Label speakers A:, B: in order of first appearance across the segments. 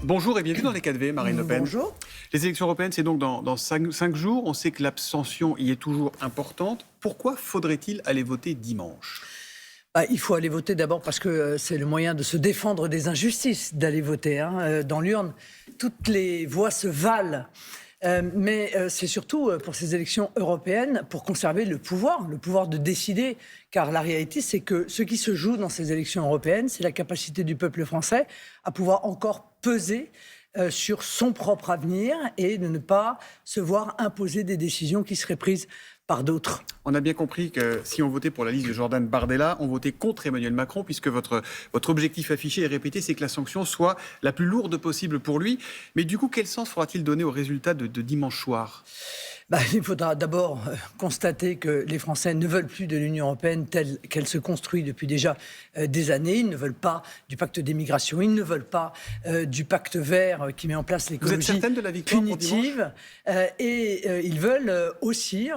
A: Bonjour et bienvenue dans les 4V, Marine Le Pen.
B: Bonjour.
A: Les élections européennes, c'est donc dans 5 jours. On sait que l'abstention y est toujours importante. Pourquoi faudrait-il aller voter dimanche ?
B: Il faut aller voter d'abord parce que c'est le moyen de se défendre des injustices, d'aller voter dans l'urne. Toutes les voix se valent. Mais c'est surtout pour ces élections européennes pour conserver le pouvoir de décider. Car la réalité, c'est que ce qui se joue dans ces élections européennes, c'est la capacité du peuple français à pouvoir encore peser sur son propre avenir et de ne pas se voir imposer des décisions qui seraient prises par d'autres.
A: On a bien compris que si on votait pour la liste de Jordan Bardella, on votait contre Emmanuel Macron, puisque votre objectif affiché et répété, c'est que la sanction soit la plus lourde possible pour lui. Mais du coup, quel sens faudra-t-il donner au résultat de dimanche soir ?
B: Il faudra d'abord constater que les Français ne veulent plus de l'Union européenne telle qu'elle se construit depuis déjà des années. Ils ne veulent pas du pacte d'émigration, ils ne veulent pas du pacte vert qui met en place l'écologie punitive. Ils veulent aussi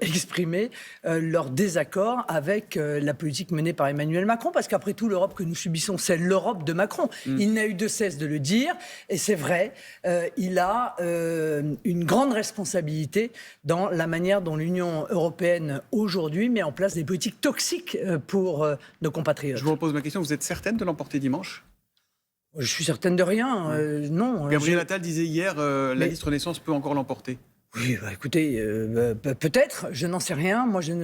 B: exprimer leur désaccord avec la politique menée par Emmanuel Macron. Parce qu'après tout, l'Europe que nous subissons, c'est l'Europe de Macron. Il n'a eu de cesse de le dire. Et c'est vrai, il a une grande responsabilité dans la manière dont l'Union européenne aujourd'hui met en place des politiques toxiques pour nos compatriotes.
A: Je vous repose ma question, vous êtes certaine de l'emporter dimanche ?
B: Je suis certaine de rien, non.
A: Gabriel Attal disait hier, la liste Renaissance peut encore l'emporter.
B: Oui, écoutez, peut-être, je n'en sais rien. Moi, je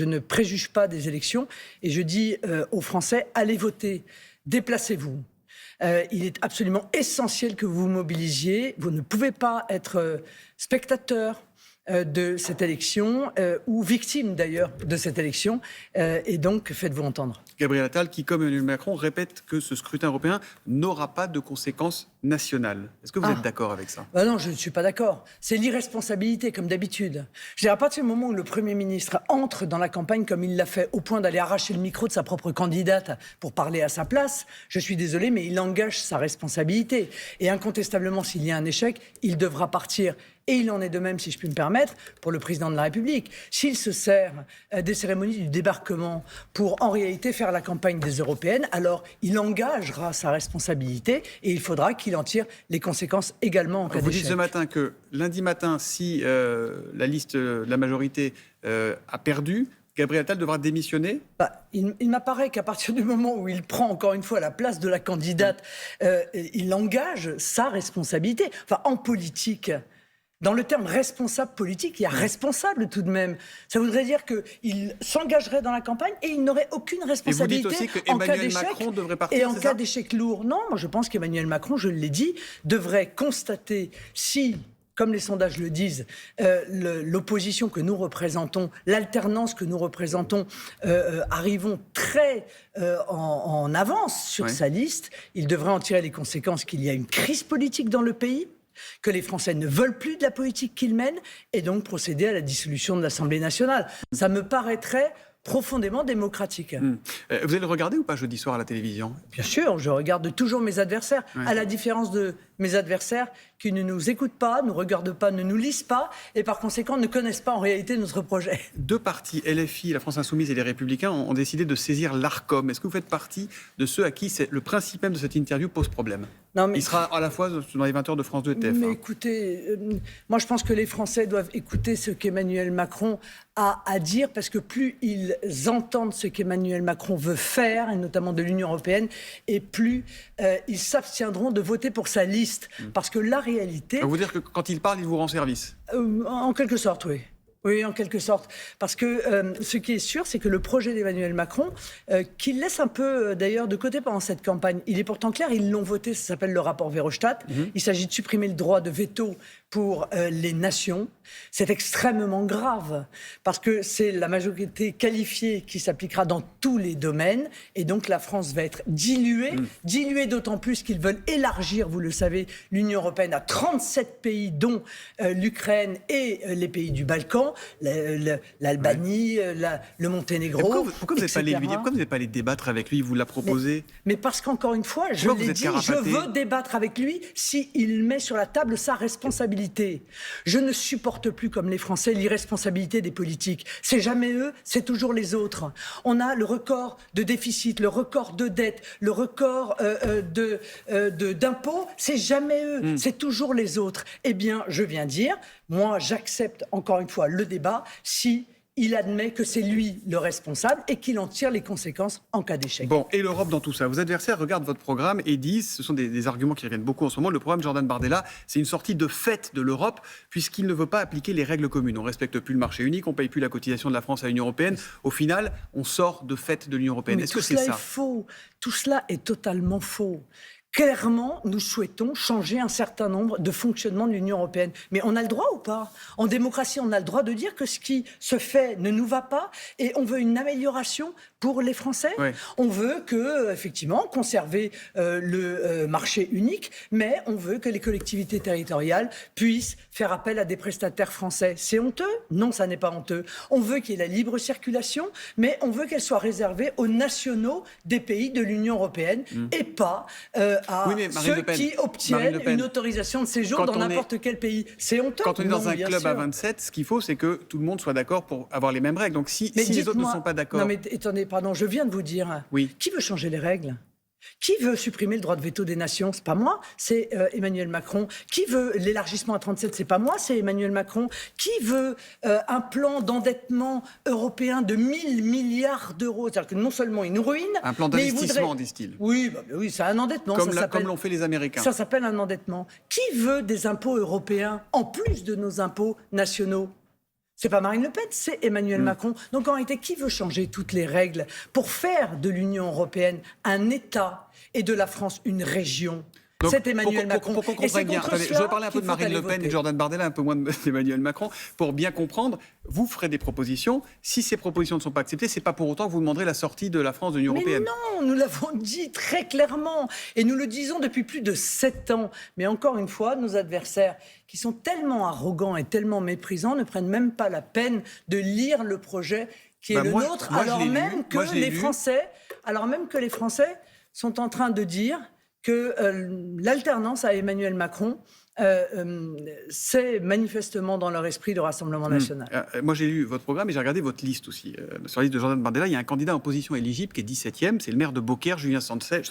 B: ne préjuge pas des élections et je dis aux Français, allez voter, déplacez-vous. Il est absolument essentiel que vous vous mobilisiez. Vous ne pouvez pas être spectateur de cette élection, ou victime d'ailleurs de cette élection, et donc faites-vous entendre.
A: Gabriel Attal, qui comme Emmanuel Macron répète que ce scrutin européen n'aura pas de conséquences nationales. Est-ce que vous êtes d'accord avec ça ?
B: Non, je ne suis pas d'accord. C'est l'irresponsabilité, comme d'habitude. Je dirais, à partir du moment où le Premier ministre entre dans la campagne comme il l'a fait, au point d'aller arracher le micro de sa propre candidate pour parler à sa place, je suis désolé, mais il engage sa responsabilité. Et incontestablement, s'il y a un échec, il devra partir. Et il en est de même, si je puis me permettre, pour le président de la République. S'il se sert des cérémonies du débarquement pour, en réalité, faire la campagne des européennes, alors il engagera sa responsabilité et il faudra qu'il en tire les conséquences également en cas d'échec.
A: Vous dites ce matin que lundi matin, si la liste de la majorité a perdu, Gabriel Attal devra démissionner ?
B: Il m'apparaît qu'à partir du moment où il prend encore une fois la place de la candidate, il engage sa responsabilité. Enfin, en politique... Dans le terme responsable politique, il y a responsable tout de même. Ça voudrait dire qu'il s'engagerait dans la campagne et il n'aurait aucune responsabilité.
A: Et vous dites aussi qu'Emmanuel Macron devrait partir,
B: et en cas d'échec lourd. Non, moi je pense qu'Emmanuel Macron, je l'ai dit, devrait constater si, comme les sondages le disent, l'opposition que nous représentons, l'alternance que nous représentons, arrivons très en avance sur sa liste. Il devrait en tirer les conséquences qu'il y a une crise politique dans le pays, que les Français ne veulent plus de la politique qu'ils mènent et donc procéder à la dissolution de l'Assemblée nationale. Ça me paraîtrait profondément démocratique.
A: Vous allez le regarder ou pas jeudi soir à la télévision ?
B: Bien sûr, je regarde toujours mes adversaires, à la différence de mes adversaires qui ne nous écoutent pas, ne regardent pas, ne nous lisent pas et par conséquent ne connaissent pas en réalité notre projet. 2
A: partis, LFI, la France Insoumise et les Républicains, ont décidé de saisir l'Arcom. Est-ce que vous faites partie de ceux à qui le principe même de cette interview pose problème ? Non, mais... Il sera à la fois dans les 20h de France 2 et TF1.
B: Mais écoutez, moi je pense que les Français doivent écouter ce qu'Emmanuel Macron a à dire parce que plus ils entendent ce qu'Emmanuel Macron veut faire, et notamment de l'Union européenne, et plus ils s'abstiendront de voter pour sa liste. Parce que la réalité...
A: Vous dire que quand il parle, il vous rend service ?
B: En quelque sorte, oui. Oui, en quelque sorte. Parce que ce qui est sûr, c'est que le projet d'Emmanuel Macron, qu'il laisse un peu d'ailleurs de côté pendant cette campagne, il est pourtant clair, ils l'ont voté, ça s'appelle le rapport Verhofstadt. Il s'agit de supprimer le droit de veto pour les nations. C'est extrêmement grave parce que c'est la majorité qualifiée qui s'appliquera dans tous les domaines et donc la France va être diluée, diluée d'autant plus qu'ils veulent élargir, vous le savez, l'Union européenne à 37 pays dont l'Ukraine et les pays du Balkan. l'Albanie, le Monténégro.
A: Pourquoi vous n'êtes pas allé débattre avec lui? Il vous l'a proposé.
B: Mais parce qu'encore une fois, je l'ai dit, je veux débattre avec lui s'il met sur la table sa responsabilité. Je ne supporte plus, comme les Français, l'irresponsabilité des politiques. C'est jamais eux, c'est toujours les autres. On a le record de déficit, le record de dette, le record d'impôts, c'est jamais eux, c'est toujours les autres. Eh bien, je viens dire, moi, j'accepte encore une fois le débat si il admet que c'est lui le responsable et qu'il en tire les conséquences en cas d'échec.
A: Bon, et l'Europe dans tout ça? Vos adversaires regardent votre programme et disent, ce sont des arguments qui reviennent beaucoup en ce moment, le programme Jordan Bardella, c'est une sortie de fait de l'Europe, puisqu'il ne veut pas appliquer les règles communes. On ne respecte plus le marché unique, on ne paye plus la cotisation de la France à l'Union européenne. Au final, on sort de fait de l'Union européenne. Est-ce que c'est ça?
B: Tout cela est faux. Tout cela est totalement faux. Clairement, nous souhaitons changer un certain nombre de fonctionnements de l'Union européenne. Mais on a le droit ou pas? En démocratie, on a le droit de dire que ce qui se fait ne nous va pas et on veut une amélioration pour les Français. Ouais. On veut effectivement, conserver le marché unique, mais on veut que les collectivités territoriales puissent faire appel à des prestataires français. C'est honteux? Non, ça n'est pas honteux. On veut qu'il y ait la libre circulation, mais on veut qu'elle soit réservée aux nationaux des pays de l'Union européenne et pas à ceux qui obtiennent une autorisation de séjour dans n'importe quel pays. C'est honteux.
A: Quand on est dans un club à 27, ce qu'il faut, c'est que tout le monde soit d'accord pour avoir les mêmes règles. Donc si les autres ne sont pas d'accord...
B: Non mais attendez, pardon, je viens de vous dire. Oui. Qui veut changer les règles? Qui veut supprimer le droit de veto des nations? C'est pas moi, c'est Emmanuel Macron. Qui veut l'élargissement à 37? C'est pas moi, c'est Emmanuel Macron. Qui veut un plan d'endettement européen de 1000 milliards d'euros? C'est-à-dire que non seulement il nous ruine,
A: un plan d'investissement, disent-ils.
B: Oui, oui, c'est un endettement.
A: Comme l'ont fait les Américains.
B: Ça s'appelle un endettement. Qui veut des impôts européens en plus de nos impôts nationaux? C'est pas Marine Le Pen, c'est Emmanuel Macron. Donc en réalité, qui veut changer toutes les règles pour faire de l'Union européenne un État et de la France une région? Donc, c'est Emmanuel Macron.
A: Pour qu'on comprenne bien, je vais parler un peu de Marine Le Pen et de Jordan Bardella, un peu moins d'Emmanuel Macron. Pour bien comprendre, vous ferez des propositions. Si ces propositions ne sont pas acceptées, c'est pas pour autant que vous demanderez la sortie de la France de l'Union européenne.
B: Mais non, nous l'avons dit très clairement. Et nous le disons depuis plus de 7 ans. Mais encore une fois, nos adversaires, qui sont tellement arrogants et tellement méprisants, ne prennent même pas la peine de lire le projet qui est le nôtre, alors même que les Français sont en train de dire que l'alternance à Emmanuel Macron, c'est manifestement dans leur esprit de Rassemblement national.
A: Moi, j'ai lu votre programme et j'ai regardé votre liste aussi. Sur la liste de Jordan Bardella, il y a un candidat en position éligible qui est 17e, c'est le maire de Beaucaire, Julien Sanchez.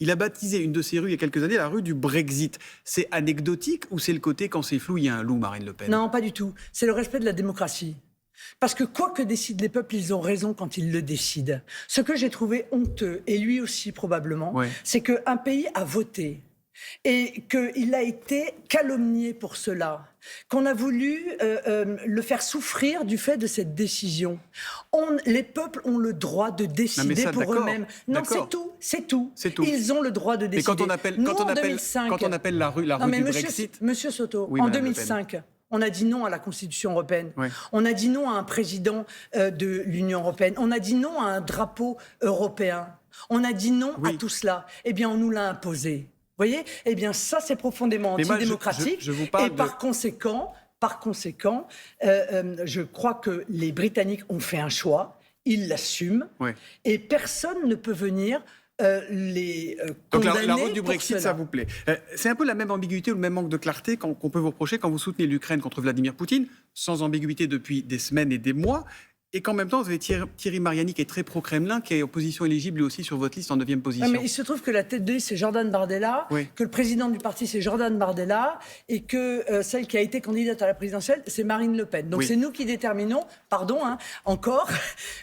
A: Il a baptisé une de ses rues il y a quelques années la rue du Brexit. C'est anecdotique ou c'est le côté quand c'est flou, il y a un loup, Marine Le Pen?
B: Non, pas du tout. C'est le respect de la démocratie. Parce que quoi que décident les peuples, ils ont raison quand ils le décident. Ce que j'ai trouvé honteux, et lui aussi probablement, c'est qu'un pays a voté et qu'il a été calomnié pour cela, qu'on a voulu le faire souffrir du fait de cette décision. Les peuples ont le droit de décider pour eux-mêmes. Non, c'est tout. Ils ont le droit de décider.
A: Mais quand on appelle la rue du Brexit...
B: Monsieur Soto, en 2005... on a dit non à la Constitution européenne. Oui. On a dit non à un président de l'Union européenne. On a dit non à un drapeau européen. On a dit non à tout cela. Eh bien, on nous l'a imposé. Vous voyez? Eh bien, ça, c'est profondément antidémocratique. Et par conséquent, je crois que les Britanniques ont fait un choix. Ils l'assument. Oui. Et personne ne peut venir...
A: Donc la route du Brexit, ça vous plaît. C'est un peu la même ambiguïté ou le même manque de clarté qu'on peut vous reprocher quand vous soutenez l'Ukraine contre Vladimir Poutine, sans ambiguïté depuis des semaines et des mois. Et qu'en même temps, vous avez Thierry Mariani qui est très pro-Kremlin, qui est opposition éligible lui aussi sur votre liste en 9e position.
B: Mais il se trouve que la tête de liste, c'est Jordan Bardella, que le président du parti, c'est Jordan Bardella, et que celle qui a été candidate à la présidentielle, c'est Marine Le Pen. Donc c'est nous qui déterminons, encore,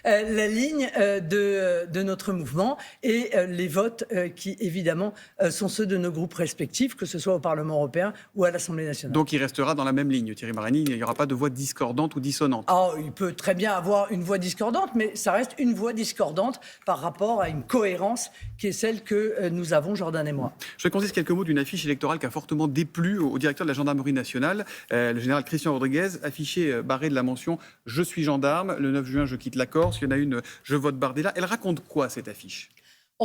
B: la ligne de notre mouvement et les votes qui, évidemment, sont ceux de nos groupes respectifs, que ce soit au Parlement européen ou à l'Assemblée nationale.
A: Donc il restera dans la même ligne, Thierry Mariani, il n'y aura pas de voix discordante ou dissonante.
B: Il peut très bien avoir une voix discordante, mais ça reste une voix discordante par rapport à une cohérence qui est celle que nous avons, Jordan et moi.
A: Je vais conter quelques mots d'une affiche électorale qui a fortement déplu au directeur de la gendarmerie nationale, le général Christian Rodriguez, affiché barré de la mention « Je suis gendarme », le 9 juin, je quitte la Corse. Il y en a une « Je vote Bardella ». Elle raconte quoi, cette affiche ?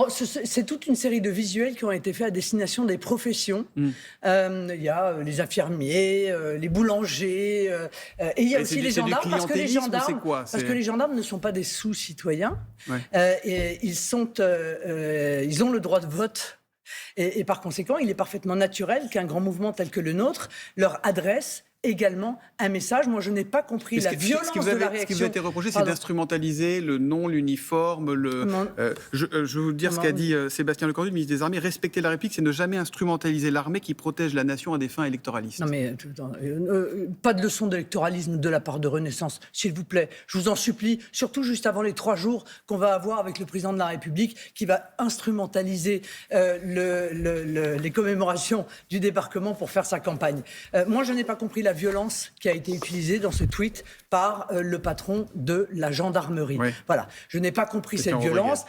B: C'est toute une série de visuels qui ont été faits à destination des professions. Il y a les infirmiers, les boulangers, et il y a aussi les gendarmes, parce que les gendarmes ne sont pas des sous-citoyens. Ouais. Et ils ont le droit de vote. Et par conséquent, il est parfaitement naturel qu'un grand mouvement tel que le nôtre leur adresse également un message. Moi, je n'ai pas compris la violence de la réaction.
A: Ce qui vous a été reproché, c'est d'instrumentaliser le nom, l'uniforme. Je vais vous dire ce qu'a dit Sébastien Lecornu, ministre des Armées. Respecter la République, c'est ne jamais instrumentaliser l'armée qui protège la nation à des fins électoralistes.
B: Non mais, pas de leçon d'électoralisme de la part de Renaissance, s'il vous plaît. Je vous en supplie, surtout juste avant les 3 jours qu'on va avoir avec le président de la République, qui va instrumentaliser les commémorations du débarquement pour faire sa campagne. Moi, je n'ai pas compris la violence qui a été utilisée dans ce tweet par le patron de la gendarmerie. Oui. Voilà, je n'ai pas compris cette violence.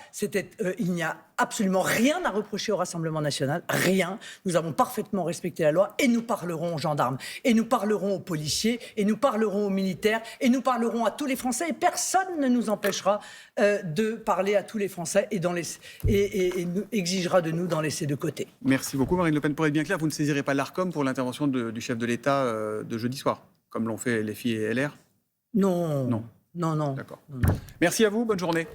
B: Il n'y a absolument rien à reprocher au Rassemblement national, rien. Nous avons parfaitement respecté la loi et nous parlerons aux gendarmes, et nous parlerons aux policiers, et nous parlerons aux militaires, et nous parlerons à tous les Français, et personne ne nous empêchera de parler à tous les Français et nous exigera de nous d'en laisser de côté.
A: Merci beaucoup Marine Le Pen. Pour être bien clair, vous ne saisirez pas l'Arcom pour l'intervention du chef de l'État de jeudi soir, comme l'ont fait les filles et LR ?
B: Non.
A: D'accord. Merci à vous, bonne journée.